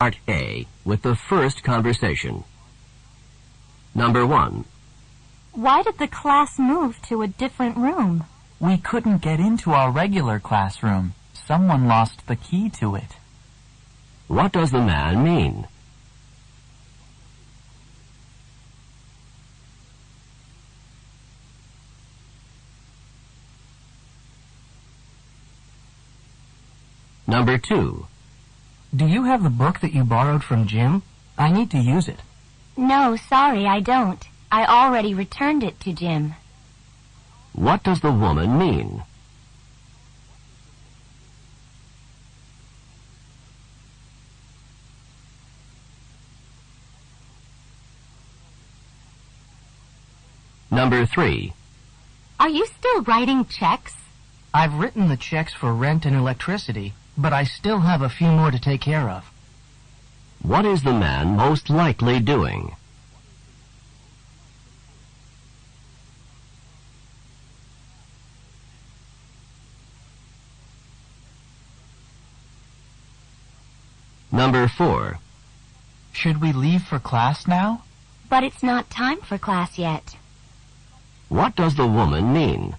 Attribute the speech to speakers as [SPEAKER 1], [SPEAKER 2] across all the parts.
[SPEAKER 1] Part A with the first conversation. Number 1.
[SPEAKER 2] Why did the class move to a different room?
[SPEAKER 3] We couldn't get into our regular classroom. Someone lost the key to it.
[SPEAKER 1] What does the man mean? Number 2.
[SPEAKER 4] Do you have the book that you borrowed from Jim? I need to use it.
[SPEAKER 2] No, sorry, I don't. I already returned it to Jim.
[SPEAKER 1] What does the woman mean? Number 3.
[SPEAKER 2] Are you still writing checks?
[SPEAKER 4] I've written the checks for rent and electricity, but I still have a few more to take care of.
[SPEAKER 1] What is the man most likely doing? Number 4.
[SPEAKER 3] Should we leave for class now?
[SPEAKER 2] But it's not time for class yet.
[SPEAKER 1] What does the woman mean?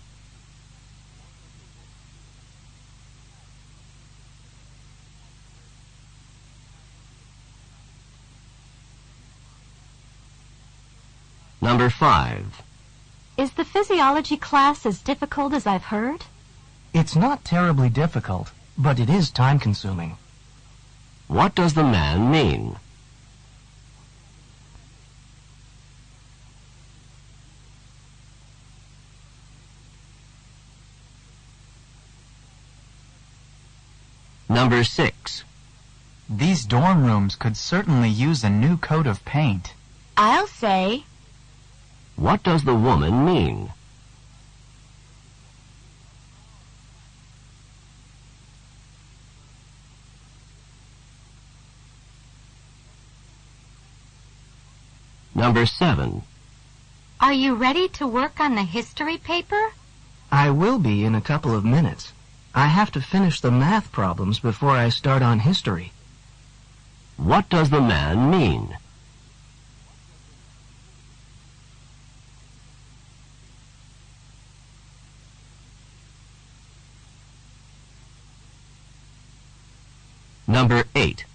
[SPEAKER 1] Number 5.
[SPEAKER 2] Is the physiology class as difficult as I've heard?
[SPEAKER 4] It's not terribly difficult, but it is time-consuming.
[SPEAKER 1] What does the man mean? Number 6.
[SPEAKER 3] These dorm rooms could certainly use a new coat of paint.
[SPEAKER 2] I'll say.
[SPEAKER 1] What does the woman mean? Number 7.
[SPEAKER 2] Are you ready to work on the history paper?
[SPEAKER 4] I will be in a couple of minutes. I have to finish the math problems before I start on history.
[SPEAKER 1] What does the man mean? Number 8.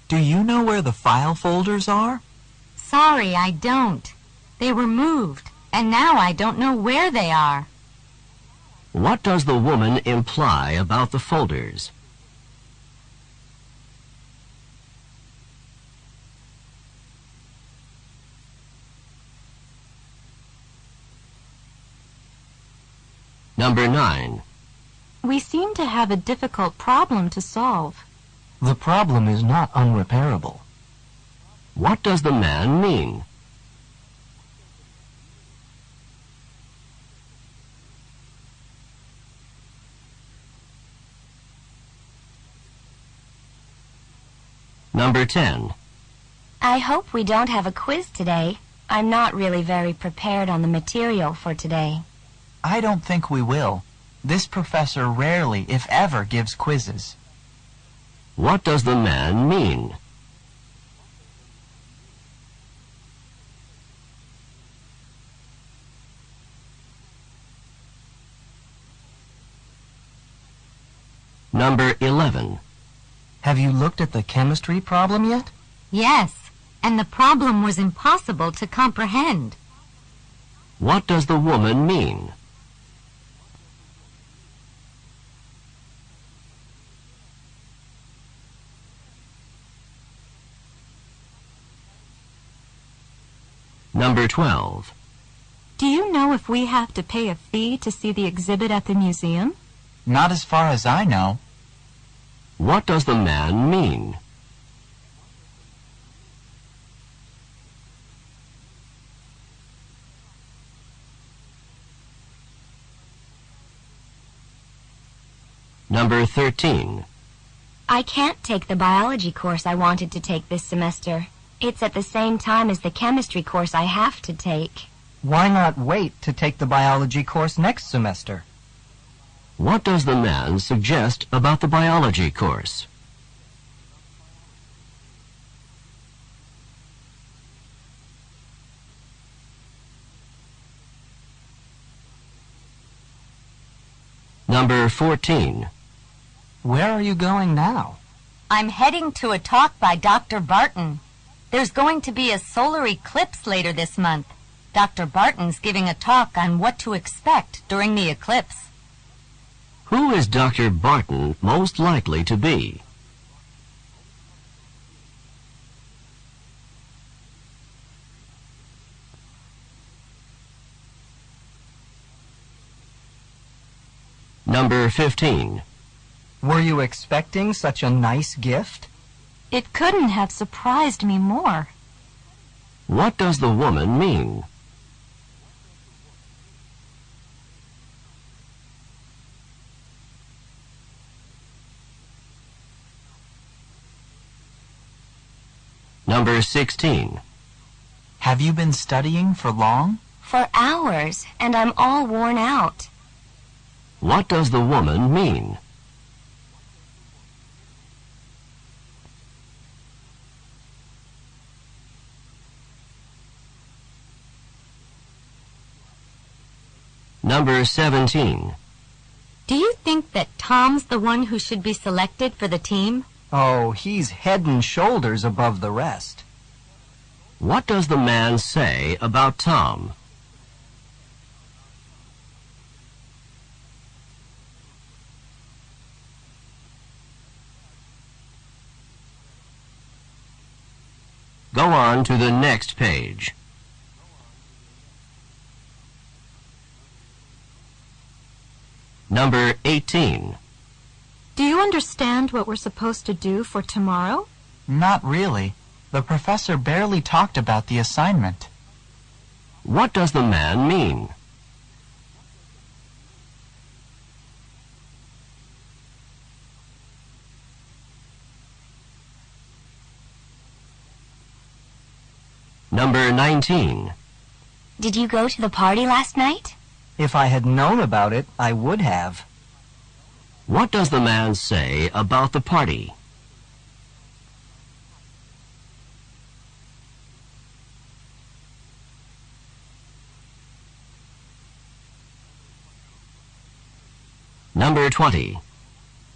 [SPEAKER 3] Do you know where the file folders are?
[SPEAKER 2] Sorry, I don't. They were moved, and now I don't know where they are.
[SPEAKER 1] What does the woman imply about the folders? Number 9.
[SPEAKER 2] We seem to have a difficult problem to solve.
[SPEAKER 4] The problem is not unrepairable.
[SPEAKER 1] What does the man mean? Number 10.
[SPEAKER 2] I hope we don't have a quiz today. I'm not really very prepared on the material for today.
[SPEAKER 3] I don't think we will. This professor rarely, if ever, gives quizzes.
[SPEAKER 1] What does the man mean? Number 11.
[SPEAKER 4] Have you looked at the chemistry problem yet?
[SPEAKER 2] Yes, and the problem was impossible to comprehend.
[SPEAKER 1] What does the woman mean? Number 12.
[SPEAKER 2] Do you know if we have to pay a fee to see the exhibit at the museum?
[SPEAKER 3] Not as far as I know.
[SPEAKER 1] What does the man mean? Number 13.
[SPEAKER 2] I can't take the biology course I wanted to take this semester. It's at the same time as the chemistry course I have to take.
[SPEAKER 4] Why not wait to take the biology course next semester?
[SPEAKER 1] What does the man suggest about the biology course? Number 14.
[SPEAKER 3] Where are you going now?
[SPEAKER 5] I'm heading to a talk by Dr. Barton. There's going to be a solar eclipse later this month. Dr. Barton's giving a talk on what to expect during the eclipse.
[SPEAKER 1] Who is Dr. Barton most likely to be? Number 15.
[SPEAKER 3] Were you expecting such a nice gift?
[SPEAKER 5] It couldn't have surprised me more.
[SPEAKER 1] What does the woman mean? Number 16.
[SPEAKER 3] Have you been studying for long?
[SPEAKER 2] For hours, and I'm all worn out.
[SPEAKER 1] What does the woman mean? Number 17.
[SPEAKER 5] Do you think that Tom's the one who should be selected for the team?
[SPEAKER 3] Oh, he's head and shoulders above the rest.
[SPEAKER 1] What does the man say about Tom? Go on to the next page. Number 18.
[SPEAKER 5] Do you understand what we're supposed to do for tomorrow?
[SPEAKER 3] Not really. The professor barely talked about the assignment.
[SPEAKER 1] What does the man mean? Number 19.
[SPEAKER 2] Did you go to the party last night?
[SPEAKER 3] If I had known about it, I would have.
[SPEAKER 1] What does the man say about the party? Number 20.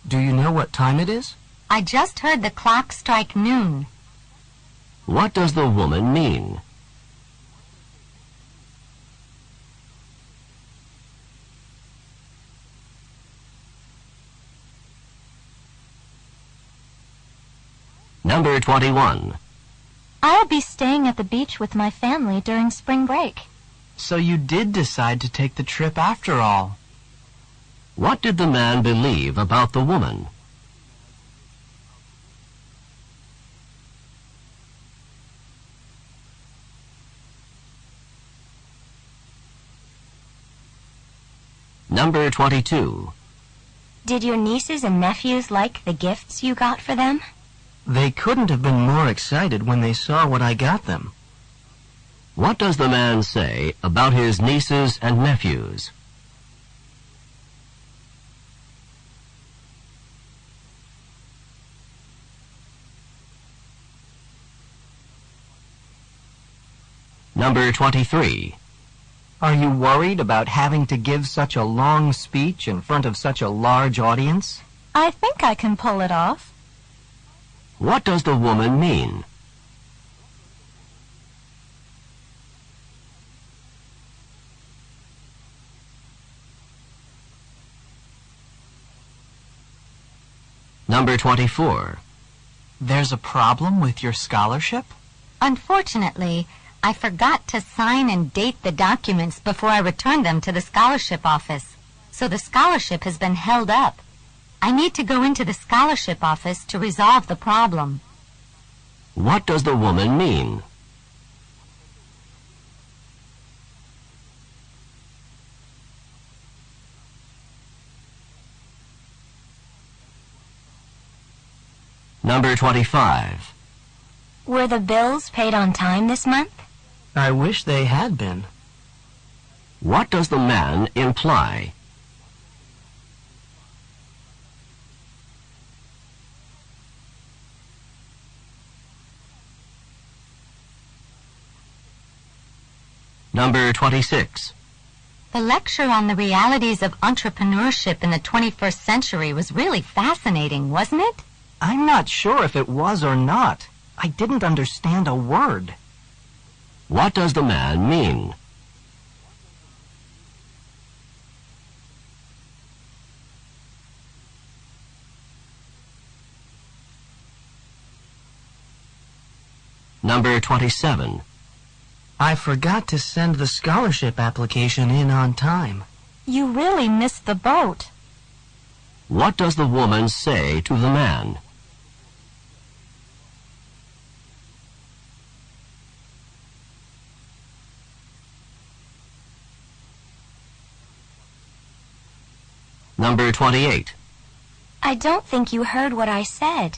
[SPEAKER 4] Do you know what time it is?
[SPEAKER 5] I just heard the clock strike noon.
[SPEAKER 1] What does the woman mean? Number 21.
[SPEAKER 5] I'll be staying at the beach with my family during spring break.
[SPEAKER 3] So you did decide to take the trip after all.
[SPEAKER 1] What did the man believe about the woman? Number 22.
[SPEAKER 2] Did your nieces and nephews like the gifts you got for them?
[SPEAKER 4] They couldn't have been more excited when they saw what I got them.
[SPEAKER 1] What does the man say about his nieces and nephews? Number 23.
[SPEAKER 3] Are you worried about having to give such a long speech in front of such a large audience?
[SPEAKER 5] I think I can pull it off.
[SPEAKER 1] What does the woman mean? Number 24.
[SPEAKER 3] There's a problem with your scholarship?
[SPEAKER 5] Unfortunately, I forgot to sign and date the documents before I returned them to the scholarship office. So the scholarship has been held up. I need to go into the scholarship office to resolve the problem.
[SPEAKER 1] What does the woman mean? Number 25.
[SPEAKER 2] Were the bills paid on time this month?
[SPEAKER 4] I wish they had been.
[SPEAKER 1] What does the man imply? Number 26.
[SPEAKER 5] The lecture on the realities of entrepreneurship in the 21st century was really fascinating, wasn't it?
[SPEAKER 3] I'm not sure if it was or not. I didn't understand a word.
[SPEAKER 1] What does the man mean? Number 27.
[SPEAKER 4] I forgot to send the scholarship application in on time.
[SPEAKER 2] You really missed the boat.
[SPEAKER 1] What does the woman say to the man? Number 28.
[SPEAKER 2] I don't think you heard what I said.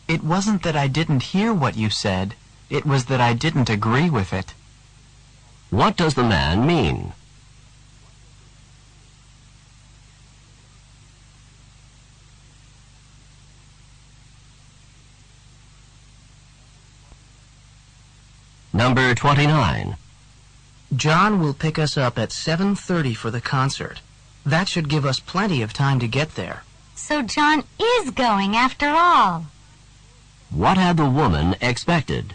[SPEAKER 6] It wasn't that I didn't hear what you said. It was that I didn't agree with it.
[SPEAKER 1] What does the man mean? Number 29.
[SPEAKER 4] John will pick us up at 7:30 for the concert. That should give us plenty of time to get there.
[SPEAKER 5] So John is going after all.
[SPEAKER 1] What had the woman expected?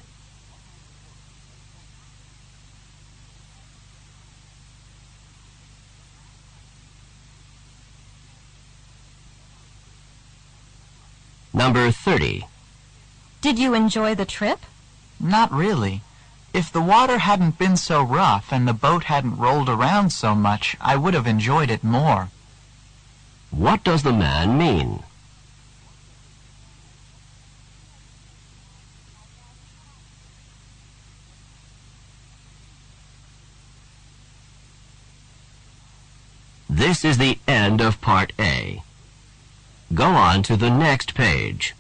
[SPEAKER 1] Number 30.
[SPEAKER 2] Did you enjoy the trip?
[SPEAKER 6] Not really. If the water hadn't been so rough and the boat hadn't rolled around so much, I would have enjoyed it more.
[SPEAKER 1] What does the man mean? This is the end of Part A. Go on to the next page.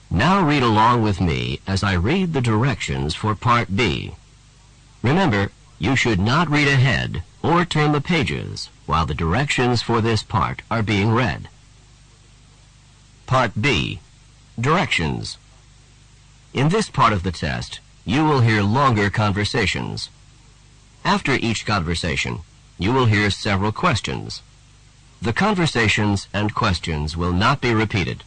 [SPEAKER 1] Now read along with me as I read the directions for Part B. Remember, you should not read ahead or turn the pages while the directions for this part are being read. Part B. Directions. In this part of the test, you will hear longer conversations. After each conversation, you will hear several questions. The conversations and questions will not be repeated.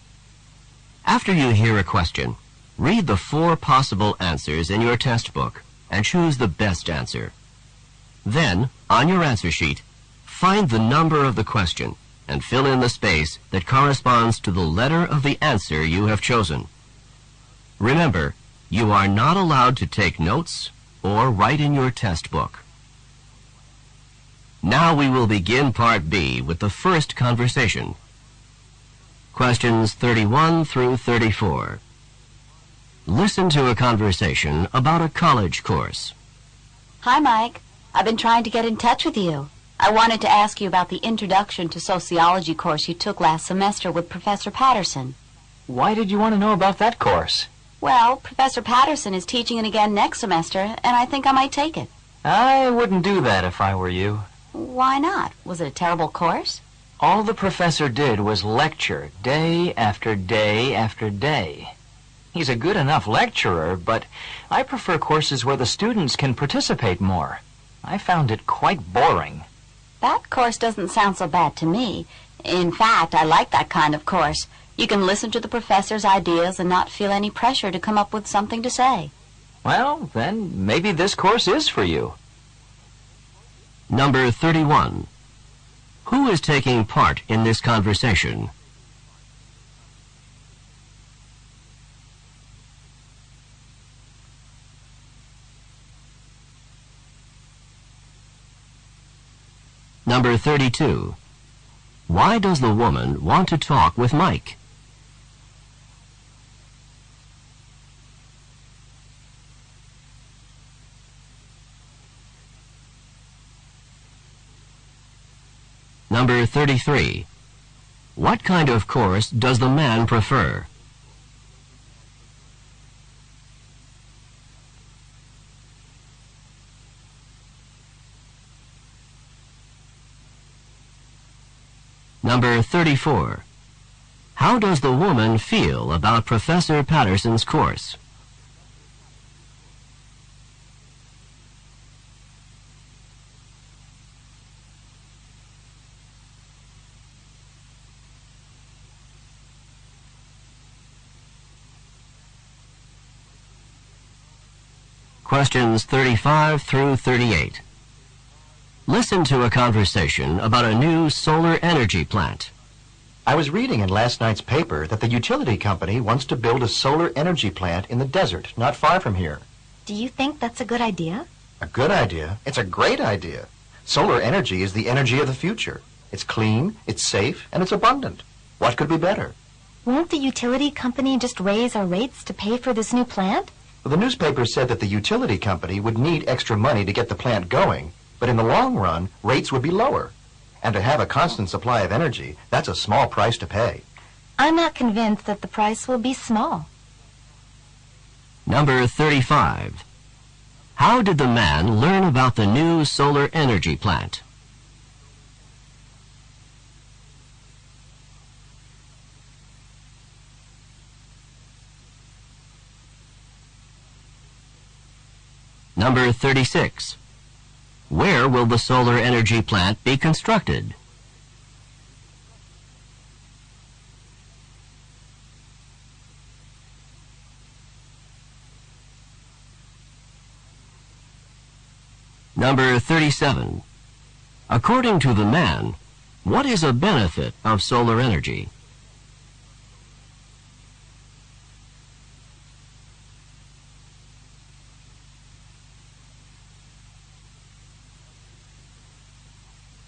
[SPEAKER 1] After you hear a question, read the 4 possible answers in your test book and choose the best answer. Then, on your answer sheet, find the number of the question and fill in the space that corresponds to the letter of the answer you have chosen. Remember, you are not allowed to take notes or write in your test book. Now we will begin Part B with the first conversation. Questions 31 through 34. Listen to a conversation about a college course.
[SPEAKER 7] Hi, Mike. I've been trying to get in touch with you. I wanted to ask you about the Introduction to Sociology course you took last semester with Professor Patterson.
[SPEAKER 8] Why did you want to know about that course?
[SPEAKER 7] Well, Professor Patterson is teaching it again next semester, and I think I might take it.
[SPEAKER 8] I wouldn't do that if I were you.
[SPEAKER 7] Why not? Was it a terrible course?
[SPEAKER 8] All the professor did was lecture day after day after day. He's a good enough lecturer, but I prefer courses where the students can participate more. I found it quite boring.
[SPEAKER 7] That course doesn't sound so bad to me. In fact, I like that kind of course. You can listen to the professor's ideas and not feel any pressure to come up with something to say.
[SPEAKER 8] Well, then maybe this course is for you.
[SPEAKER 1] Number 31. Who is taking part in this conversation? Number 32. Why does the woman want to talk with Mike? Number 33. What kind of course does the man prefer? Number 34. How does the woman feel about Professor Patterson's course? Questions 35 through 38. Listen to a conversation about a new solar energy plant.
[SPEAKER 9] I was reading in last night's paper that the utility company wants to build a solar energy plant in the desert, not far from here.
[SPEAKER 2] Do you think that's a good idea?
[SPEAKER 9] A good idea? It's a great idea. Solar energy is the energy of the future. It's clean, it's safe, and it's abundant. What could be better?
[SPEAKER 2] Won't the utility company just raise our rates to pay for this new plant?
[SPEAKER 9] Well, the newspaper said that the utility company would need extra money to get the plant going, but in the long run, rates would be lower. And to have a constant supply of energy, that's a small price to pay.
[SPEAKER 2] I'm not convinced that the price will be small.
[SPEAKER 1] Number 35. How did the man learn about the new solar energy plant? Number 36. Where will the solar energy plant be constructed? Number 37. According to the man, what is a benefit of solar energy?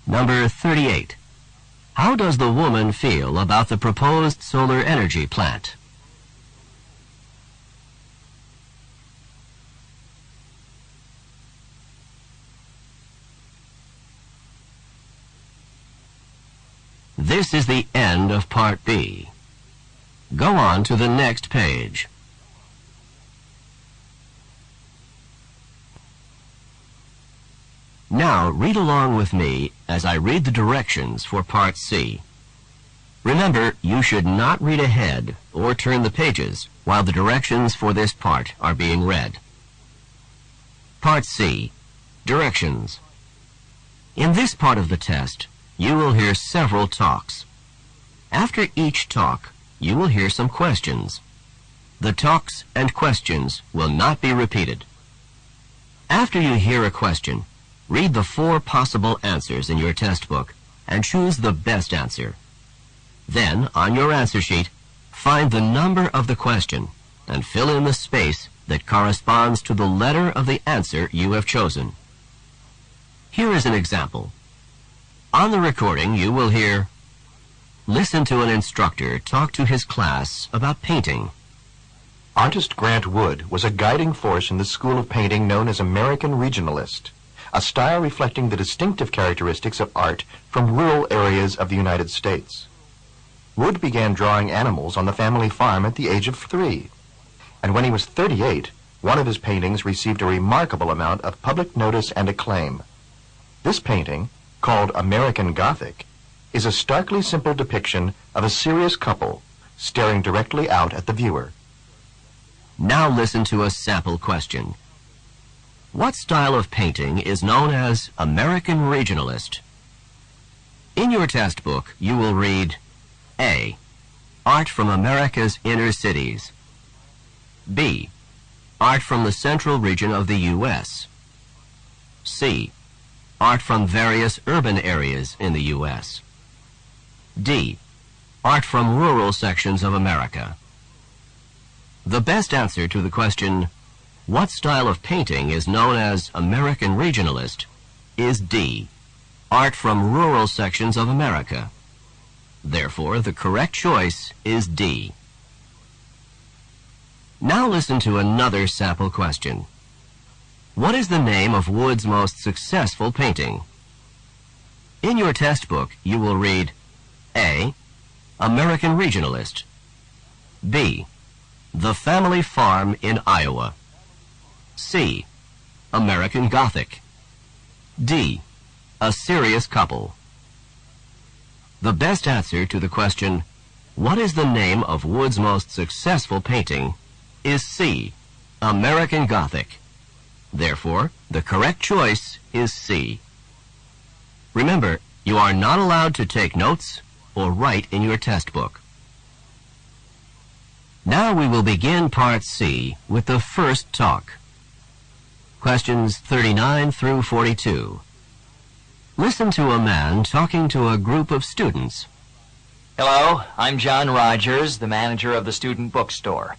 [SPEAKER 1] Number 38. How does the woman feel about the proposed solar energy plant? This is the end of Part B. Go on to the next page. Now read along with me as I read the directions for Part C. Remember, you should not read ahead or turn the pages while the directions for this part are being read. Part C. Directions. In this part of the test, you will hear several talks. After each talk, you will hear some questions. The talks and questions will not be repeated. After you hear a question, read the 4 possible answers in your test book and choose the best answer. Then, on your answer sheet, find the number of the question and fill in the space that corresponds to the letter of the answer you have chosen. Here is an example. On the recording, you will hear, listen to an instructor talk to his class about painting.
[SPEAKER 9] Artist Grant Wood was a guiding force in the school of painting known as American Regionalist, a style reflecting the distinctive characteristics of art from rural areas of the United States. Wood began drawing animals on the family farm at the age of 3, and when he was 38, one of his paintings received a remarkable amount of public notice and acclaim. This painting, called American Gothic, is a starkly simple depiction of a serious couple staring directly out at the viewer.
[SPEAKER 1] Now listen to a sample question. What style of painting is known as American Regionalist? In your test book, you will read A. Art from America's inner cities. B. Art from the central region of the U.S. C. Art from various urban areas in the U.S. D. Art from rural sections of America. The best answer to the question, what style of painting is known as American Regionalist, is D. Art from rural sections of America. Therefore, the correct choice is D. Now listen to another sample question. What is the name of Wood's most successful painting? In your test book, you will read A. American Regionalist. B. The Family Farm in Iowa. C. American Gothic. D. A Serious Couple. The best answer to the question, what is the name of Wood's most successful painting, is C. American Gothic. Therefore, the correct choice is C. Remember, you are not allowed to take notes or write in your test book. Now we will begin Part C with the first talk. Questions 39 through 42. Listen to a man talking to a group of students.
[SPEAKER 8] Hello, I'm John Rogers, the manager of the student bookstore.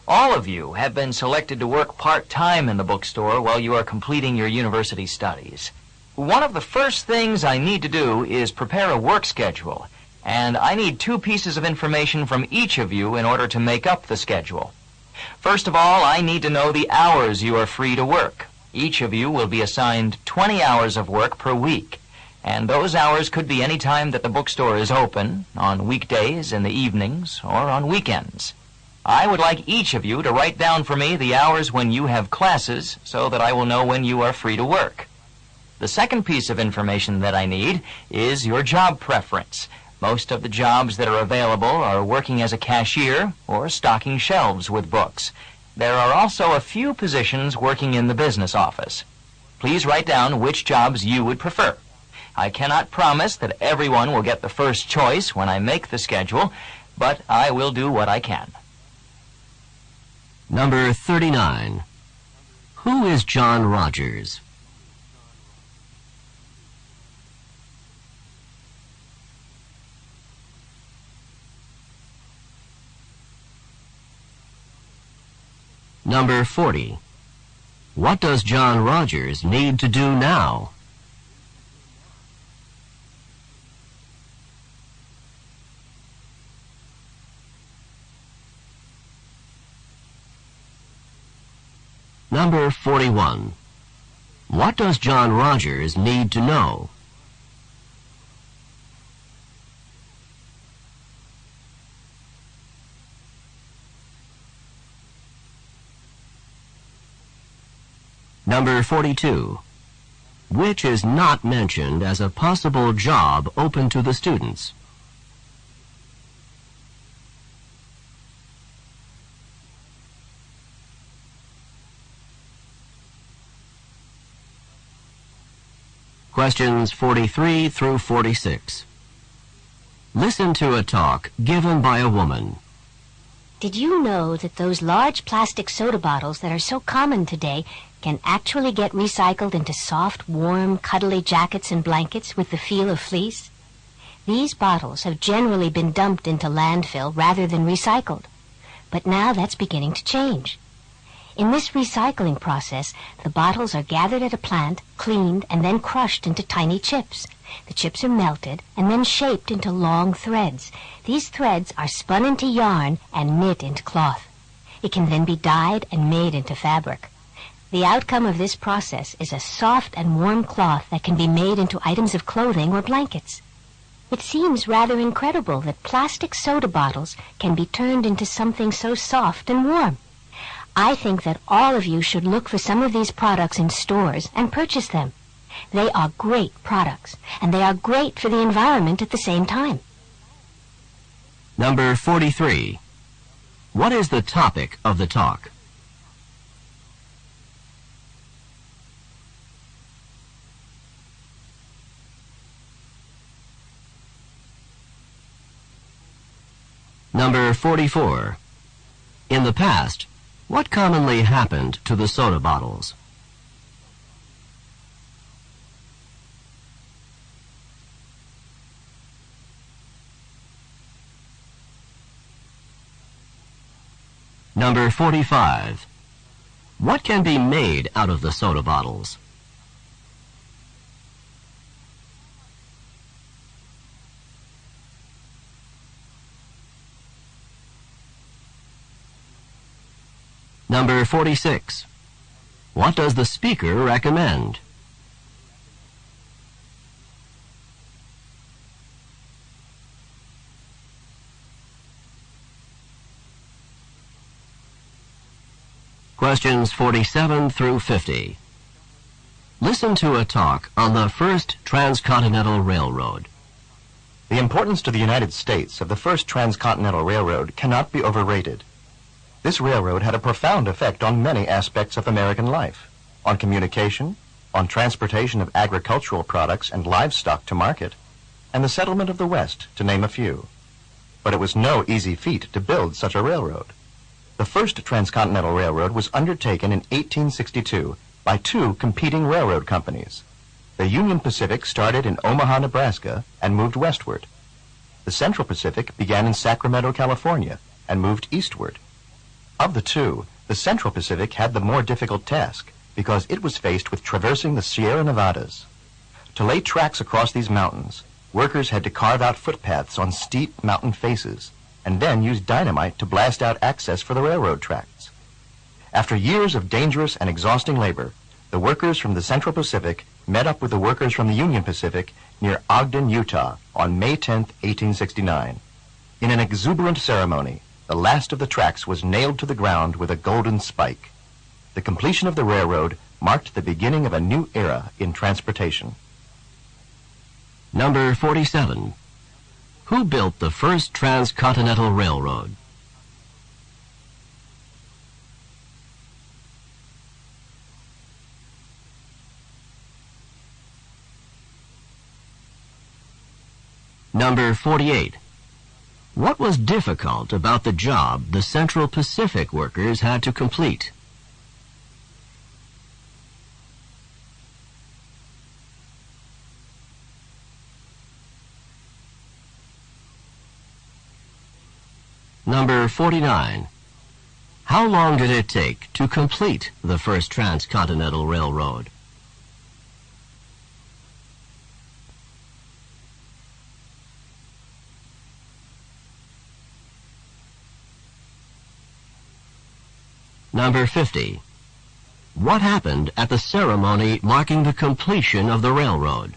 [SPEAKER 8] All of you have been selected to work part-time in the bookstore while you are completing your university studies. One of the first things I need to do is prepare a work schedule, and I need 2 pieces of information from each of you in order to make up the schedule. First of all, I need to know the hours you are free to work. Each of you will be assigned 20 hours of work per week, and those hours could be any time that the bookstore is open, on weekdays, in the evenings, or on weekends. I would like each of you to write down for me the hours when you have classes so that I will know when you are free to work. The second piece of information that I need is your job preference. Most of the jobs that are available are working as a cashier or stocking shelves with books. There are also a few positions working in the business office. Please write down which jobs you would prefer. I cannot promise that everyone will get the first choice when I make the schedule, but I will do what I can.
[SPEAKER 1] Number 39. Who is John Rogers? Number 40. What does John Rogers need to do now? Number 41. What does John Rogers need to know? Number 42. Which is not mentioned as a possible job open to the students? Questions 43 through 46. Listen to a talk given by a woman.
[SPEAKER 10] Did you know that those large plastic soda bottles that are so common today can actually get recycled into soft, warm, cuddly jackets and blankets with the feel of fleece? These bottles have generally been dumped into landfill rather than recycled, but now that's beginning to change. In this recycling process, the bottles are gathered at a plant, cleaned, and then crushed into tiny chips. The chips are melted and then shaped into long threads. These threads are spun into yarn and knit into cloth. It can then be dyed and made into fabric. The outcome of this process is a soft and warm cloth that can be made into items of clothing or blankets. It seems rather incredible that plastic soda bottles can be turned into something so soft and warm. I think that all of you should look for some of these products in stores and purchase them. They are great products, and they are great for the environment at the same time.
[SPEAKER 1] Number 43. What is the topic of the talk? Number 44. In the past, what commonly happened to the soda bottles? Number 45. What can be made out of the soda bottles? Number 46. What does the speaker recommend? Questions 47 through 50. Listen to a talk on the first transcontinental railroad.
[SPEAKER 9] The importance to the United States of the first transcontinental railroad cannot be overrated. This railroad had a profound effect on many aspects of American life, on communication, on transportation of agricultural products and livestock to market, and the settlement of the West, to name a few. But it was no easy feat to build such a railroad. The first transcontinental railroad was undertaken in 1862 by two competing railroad companies. The Union Pacific started in Omaha, Nebraska, and moved westward. The Central Pacific began in Sacramento, California, and moved eastward. Of the two, the Central Pacific had the more difficult task because it was faced with traversing the Sierra Nevadas. To lay tracks across these mountains, workers had to carve out footpaths on steep mountain faces and then use dynamite to blast out access for the railroad tracks. After years of dangerous and exhausting labor, the workers from the Central Pacific met up with the workers from the Union Pacific near Ogden, Utah on May 10, 1869. In an exuberant ceremony, the last of the tracks was nailed to the ground with a golden spike. The completion of the railroad marked the beginning of a new era in transportation.
[SPEAKER 1] Number 47. Who built the first transcontinental railroad? Number 48. What was difficult about the job the Central Pacific workers had to complete? Number 49. How long did it take to complete the first transcontinental railroad? Number 50. What happened at the ceremony marking the completion of the railroad?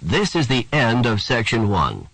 [SPEAKER 1] This is the end of Section 1.